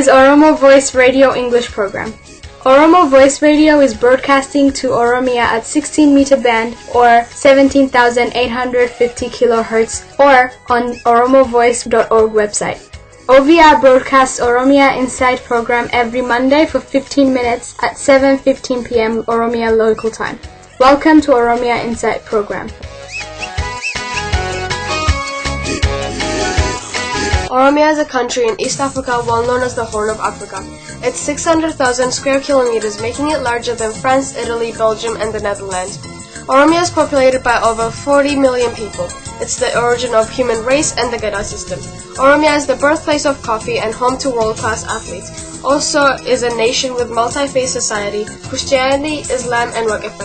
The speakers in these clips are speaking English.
is Oromo Voice Radio English program. Oromo Voice Radio is broadcasting to Oromia at 16-meter band or 17,850 kilohertz or on oromovoice.org website. OVR broadcasts Oromia Insight program every Monday for 15 minutes at 7:15 p.m. Oromia local time. Welcome to Oromia Insight program. Oromia is a country in East Africa well known as the Horn of Africa. It's 600,000 square kilometers, making it larger than France, Italy, Belgium, and the Netherlands. Oromia is populated by over 40 million people. It's the origin of human race and the Gada system. Oromia is the birthplace of coffee and home to world-class athletes. Also is a nation with multi-faith society, Christianity, Islam, and Waqf.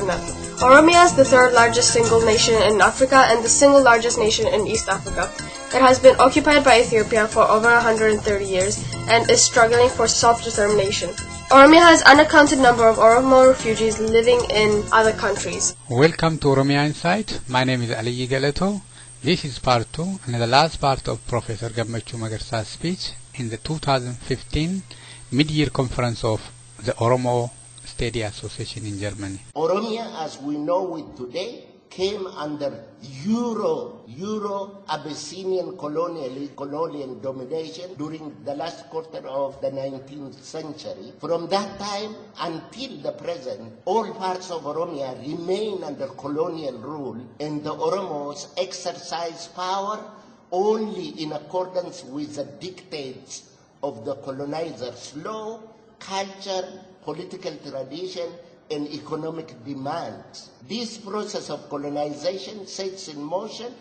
Oromia is the third largest single nation in Africa and the single largest nation in East Africa. It has been occupied by Ethiopia for over 130 years and is struggling for self-determination. Oromia has unaccounted number of Oromo refugees living in other countries. Welcome to Oromia Insight. My name is Ali Galeto. This is part 2 and the last part of Professor Gammachu Magarsa's speech in the 2015 mid-year conference of the Oromo Study Association in Germany. Oromia, as we know it today, came under Euro-Abyssinian colonial domination during the last quarter of the 19th century. From that time until the present, all parts of Oromia remain under colonial rule, and the Oromos exercise power only in accordance with the dictates of the colonizers' law, culture, political tradition, and economic demands. This process of colonization sets in motion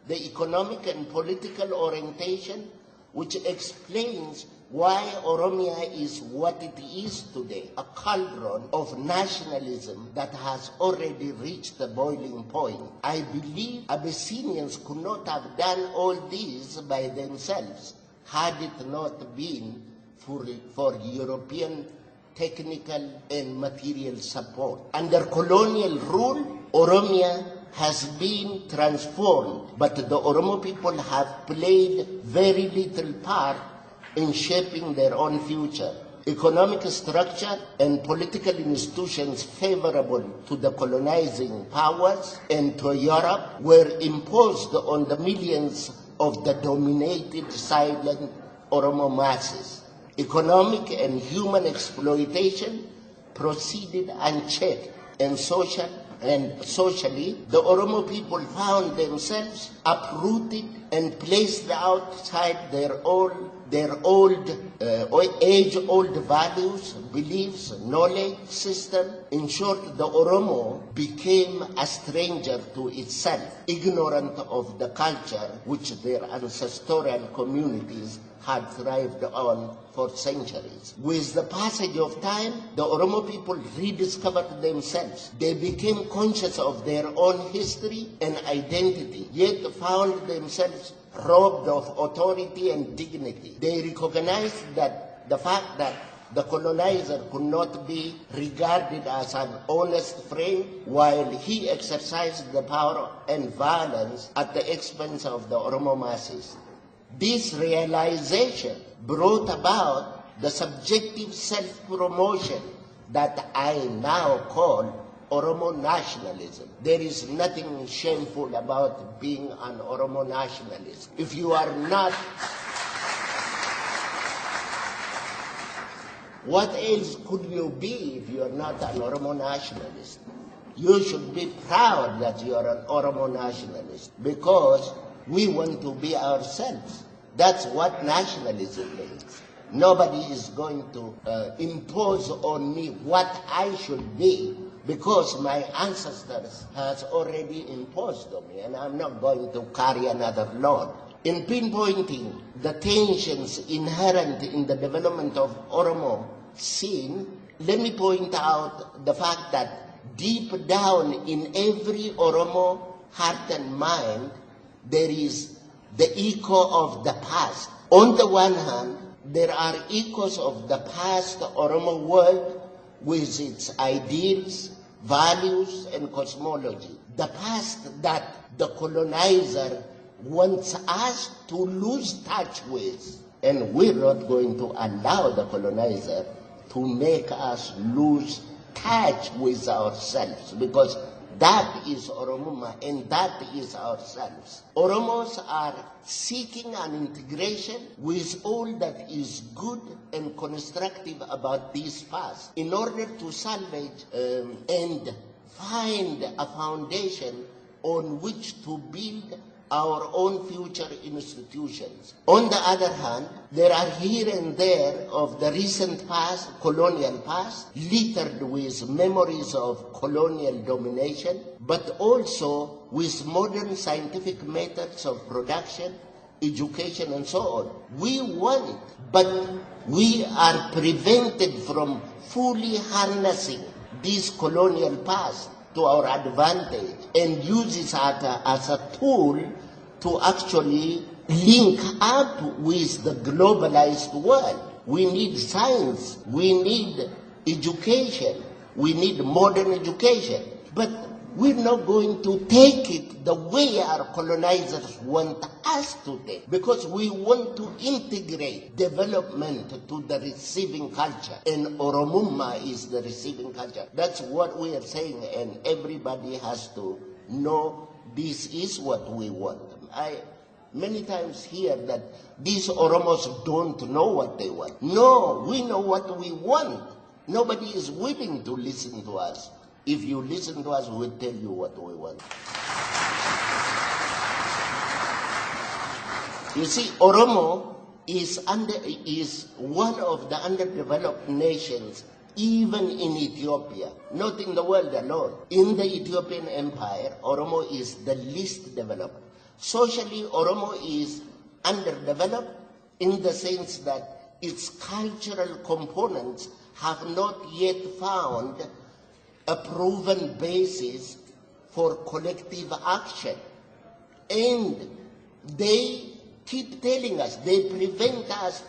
the economic and political orientation which explains why Oromia is what it is today, a cauldron of nationalism that has already reached the boiling point. I believe Abyssinians could not have done all this by themselves had it not been for European technical and material support. Under colonial rule, Oromia has been transformed, but the Oromo people have played very little part in shaping their own future. Economic structure and political institutions favorable to the colonizing powers and to Europe were imposed on the millions of the dominated silent Oromo masses. Economic and human exploitation proceeded unchecked, and socially, the Oromo people found themselves uprooted and placed outside their age-old values, beliefs, knowledge system. In short, the Oromo became a stranger to itself, ignorant of the culture which their ancestral communities had thrived on for centuries. With the passage of time, the Oromo people rediscovered themselves. They became conscious of their own history and identity, yet found themselves robbed of authority and dignity. They recognized that the fact that the colonizer could not be regarded as an honest friend while he exercised the power and violence at the expense of the Oromo masses. This realization brought about the subjective self-promotion that I now call Oromo nationalism. There is nothing shameful about being an Oromo nationalist. If you are not, what else could you be if you are not an Oromo nationalist? You should be proud that you are an Oromo nationalist because we want to be ourselves. That's what nationalism means. Nobody is going to impose on me what I should be because my ancestors has already imposed on me, and I'm not going to carry another load. In pinpointing the tensions inherent in the development of Oromo scene, let me point out the fact that deep down in every Oromo heart and mind, there is the echo of the past. On the one hand, there are echoes of the past Oromo world with its ideals, values, and cosmology. The past that the colonizer wants us to lose touch with And we're not going to allow the colonizer to make us lose touch with ourselves, because that is Oromuma and that is ourselves. Oromos are seeking an integration with all that is good and constructive about this past in order to salvage and find a foundation on which to build our own future institutions. On the other hand, there are here and there of the recent past, colonial past, littered with memories of colonial domination, but also with modern scientific methods of production, education, and so on. We want, but we are prevented from fully harnessing this colonial past to our advantage and use it as a tool to actually link up with the globalized world. We need science, we need education, we need modern education. But we're not going to take it the way our colonizers want us to take, because we want to integrate development to the receiving culture, and Oromuma is the receiving culture. That's what we are saying, and everybody has to know this is what we want. I many times hear that these Oromos don't know what they want. No, we know what we want. Nobody is willing to listen to us. If you listen to us, we'll tell you what we want. You see, Oromo is one of the underdeveloped nations, even in Ethiopia, not in the world alone. In the Ethiopian Empire, Oromo is the least developed. Socially, Oromo is underdeveloped in the sense that its cultural components have not yet found a proven basis for collective action. And they keep telling us, they prevent us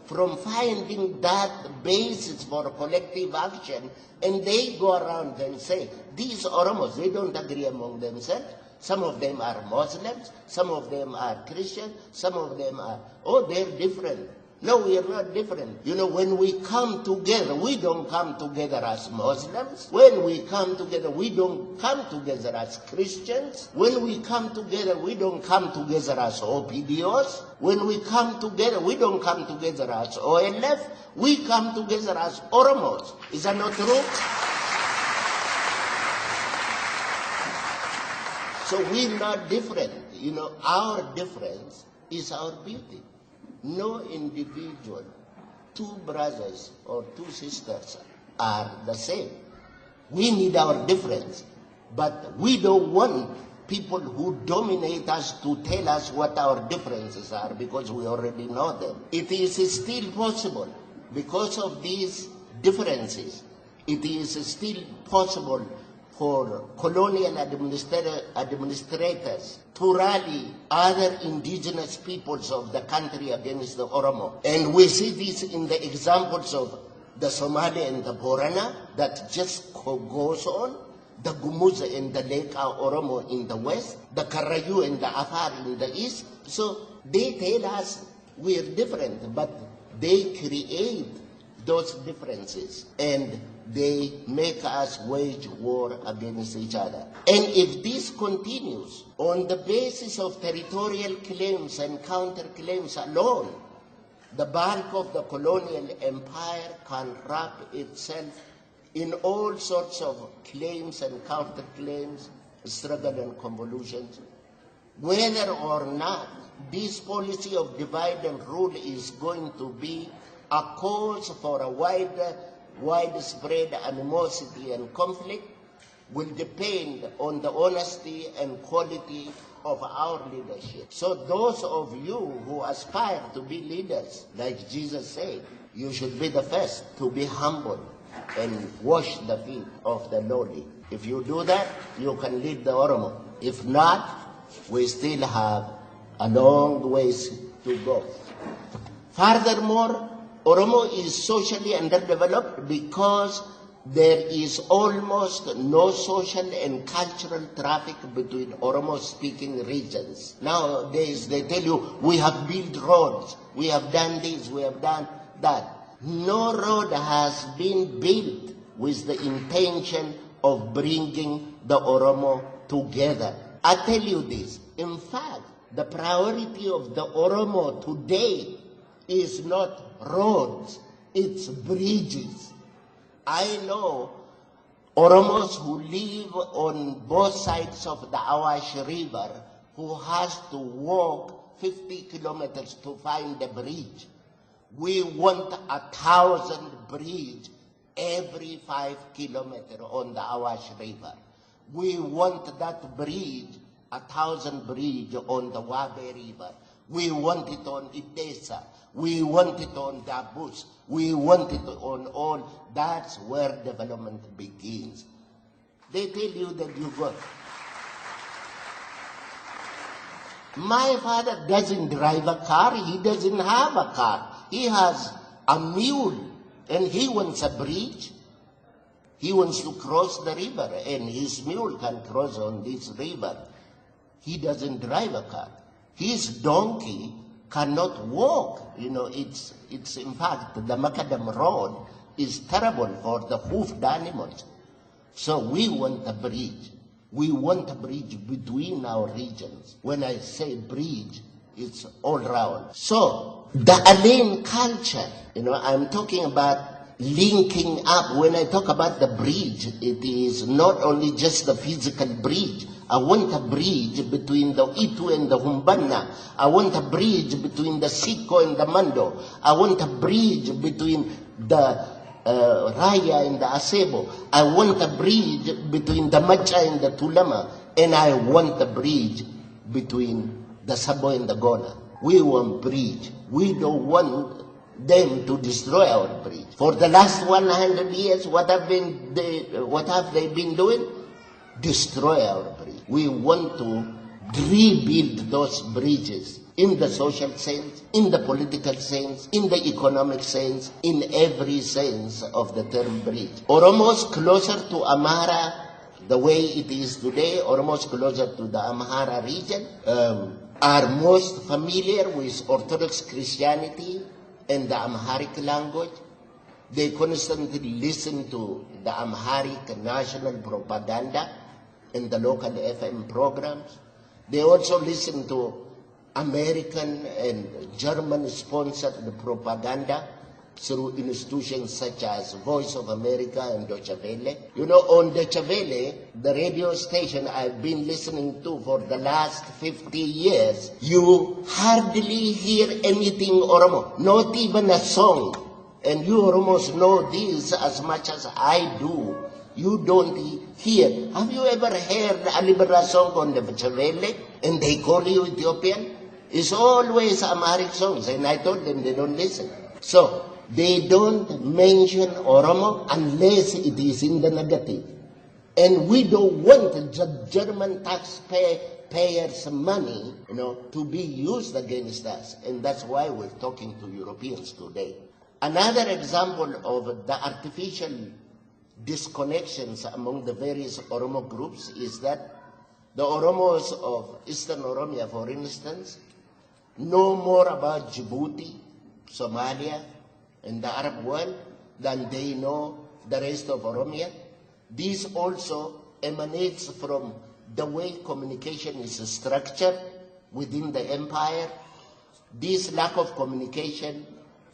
from finding that basis for collective action, and they go around and say, these Oromos, they don't agree among themselves. Some of them are Muslims, some of them are Christians, some of them are, they're different. No, we are not different. You know, when we come together, we don't come together as Muslims. When we come together, we don't come together as Christians. When we come together, we don't come together as OPDOs. When we come together, we don't come together as OLF. We come together as Oromos. Is that not true? So we're not different. You know, our difference is our beauty. No individual, two brothers or two sisters are the same. We need our difference, but we don't want people who dominate us to tell us what our differences are, because we already know them. It is still possible, because of these differences, it is still possible for colonial administrators to rally other indigenous peoples of the country against the Oromo. And we see this in the examples of the Somali and the Borana that just goes on, the Gumuz and the Leka Oromo in the west, the Karayu and the Afar in the east. So they tell us we're different, but they create those differences and they make us wage war against each other. And if this continues on the basis of territorial claims and counterclaims alone, the bulk of the colonial empire can wrap itself in all sorts of claims and counterclaims, struggle and convolutions. Whether or not this policy of divide and rule is going to be a cause for a widespread animosity and conflict will depend on the honesty and quality of our leadership. So those of you who aspire to be leaders, like Jesus said, you should be the first to be humble and wash the feet of the lowly. If you do that, you can lead the Oromo. If not, we still have a long ways to go. Furthermore, Oromo is socially underdeveloped because there is almost no social and cultural traffic between Oromo-speaking regions. Nowadays, they tell you, we have built roads, we have done this, we have done that. No road has been built with the intention of bringing the Oromo together. I tell you this, in fact, the priority of the Oromo today is not roads, it's bridges. I know Oromos who live on both sides of the Awash River who has to walk 50 kilometers to find a bridge. We want 1,000 bridges every 5 kilometers on the Awash River. We want that bridge, 1,000 bridge on the Wabe River. We want it on Itesa. We want it on Dabus. We want it on all. That's where development begins. They tell you that you go. My father doesn't drive a car. He doesn't have a car. He has a mule, and he wants a bridge. He wants to cross the river, and his mule can cross on this river. He doesn't drive a car. His donkey cannot walk. You know, it's in fact, the Macadam Road is terrible for the hoofed animals. So we want a bridge. We want a bridge between our regions. When I say bridge, it's all round. So the Alain culture, you know, I'm talking about linking up. When I talk about the bridge, it is not only just the physical bridge. I want a bridge between the Itu and the Humbana. I want a bridge between the Siko and the Mando. I want a bridge between the Raya and the Asebo. I want a bridge between the Macha and the Tulama. And I want a bridge between the Sabo and the Gona. We want bridge. We don't want them to destroy our bridge. For the last 100 years, what have they been doing? Destroy our bridge. We want to rebuild those bridges in the social sense, in the political sense, in the economic sense, in every sense of the term bridge. Oromos closer to Amhara, the way it is today, Oromos closer to the Amhara region, are most familiar with Orthodox Christianity and the Amharic language. They constantly listen to the Amharic national propaganda and the local FM programs. They also listen to American and German-sponsored propaganda through institutions such as Voice of America and Deutsche Welle. You know, on Deutsche Welle, the radio station I've been listening to for the last 50 years, you hardly hear anything Oromo, not even a song. And you Oromos know this as much as I do. You don't hear. Have you ever heard a liberal song on the Deutsche Welle and they call you Ethiopian? It's always Amharic songs, and I told them they don't listen. So they don't mention Oromo unless it is in the negative. And we don't want the German taxpayers' money, you know, to be used against us. And that's why we're talking to Europeans today. Another example of the artificial disconnections among the various Oromo groups is that the Oromos of Eastern Oromia, for instance, know more about Djibouti, Somalia, and the Arab world than they know the rest of Oromia. This also emanates from the way communication is structured within the empire. This lack of communication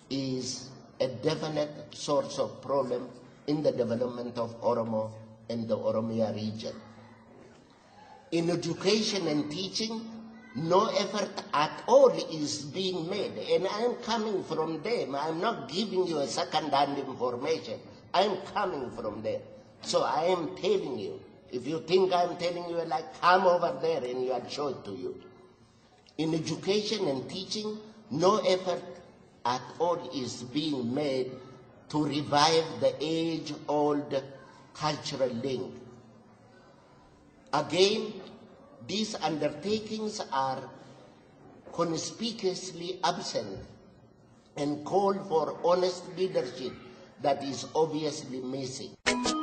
is a definite source of problem in the development of Oromo and the Oromia region. In education and teaching, no effort at all is being made. And I'm coming from them. I'm not giving you a second-hand information. I'm coming from there. So I am telling you. If you think I'm telling you, like, come over there and I'll show it to you. In education and teaching, no effort at all is being made to revive the age-old cultural link. Again, these undertakings are conspicuously absent and call for honest leadership that is obviously missing.